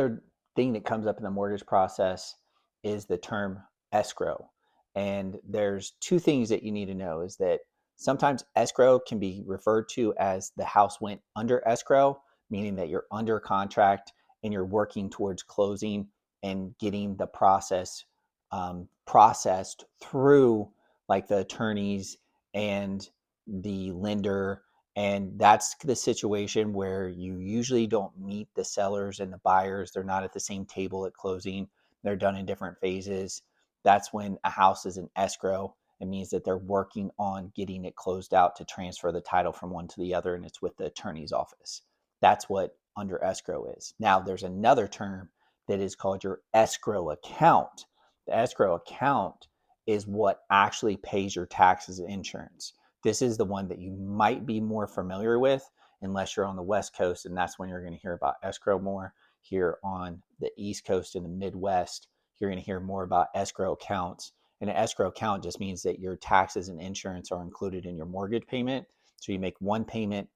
Third thing that comes up in the mortgage process is the term escrow. And there's two things that you need to know is that sometimes escrow can be referred to as the house went under escrow, meaning that you're under contract and you're working towards closing and getting the process processed through like the attorneys and the lender. And that's the situation where you usually don't meet the sellers and the buyers. They're not at the same table at closing. They're done in different phases. That's when a house is in escrow. It means that they're working on getting it closed out to transfer the title from one to the other, and it's with the attorney's office. That's what under escrow is. Now, there's another term that is called your escrow account. The escrow account is what actually pays your taxes and insurance. This is the one that you might be more familiar with unless you're on the West Coast, and that's when you're going to hear about escrow more. Here on the East Coast and the Midwest, you're going to hear more about escrow accounts. And an escrow account just means that your taxes and insurance are included in your mortgage payment. So you make one payment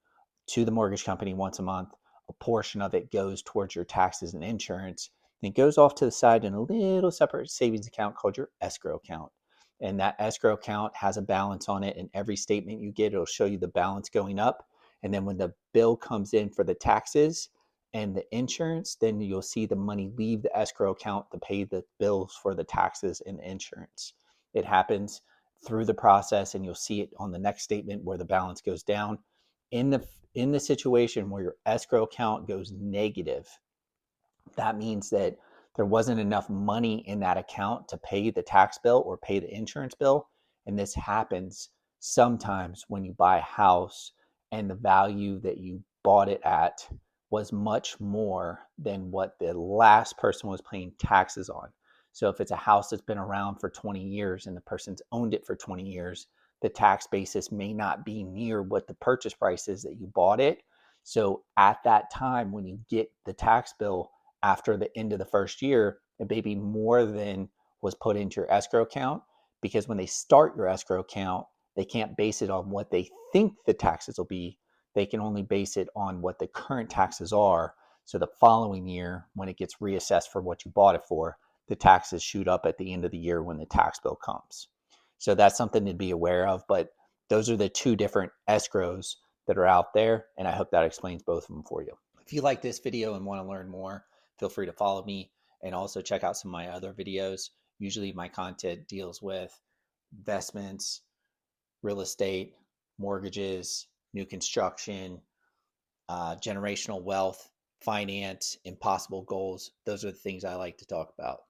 to the mortgage company once a month. A portion of it goes towards your taxes and insurance. And it goes off to the side in a little separate savings account called your escrow account. And that escrow account has a balance on it. And every statement you get, it'll show you the balance going up. And then when the bill comes in for the taxes and the insurance, then you'll see the money leave the escrow account to pay the bills for the taxes and the insurance. It happens through the process, and you'll see it on the next statement where the balance goes down. In the situation where your escrow account goes negative, that means that there wasn't enough money in that account to pay the tax bill or pay the insurance bill. And this happens sometimes when you buy a house and the value that you bought it at was much more than what the last person was paying taxes on. So if it's a house that's been around for 20 years and the person's owned it for 20 years, the tax basis may not be near what the purchase price is that you bought it. So at that time, when you get the tax bill after the end of the first year, it may be more than was put into your escrow account, because when they start your escrow account, they can't base it on what they think the taxes will be. They can only base it on what the current taxes are. So the following year, when it gets reassessed for what you bought it for, the taxes shoot up at the end of the year when the tax bill comes. So that's something to be aware of. But those are the two different escrows that are out there. And I hope that explains both of them for you. If you like this video and want to learn more, feel free to follow me and also check out some of my other videos. Usually my content deals with investments, real estate, mortgages, new construction, generational wealth, finance, impossible goals. Those are the things I like to talk about.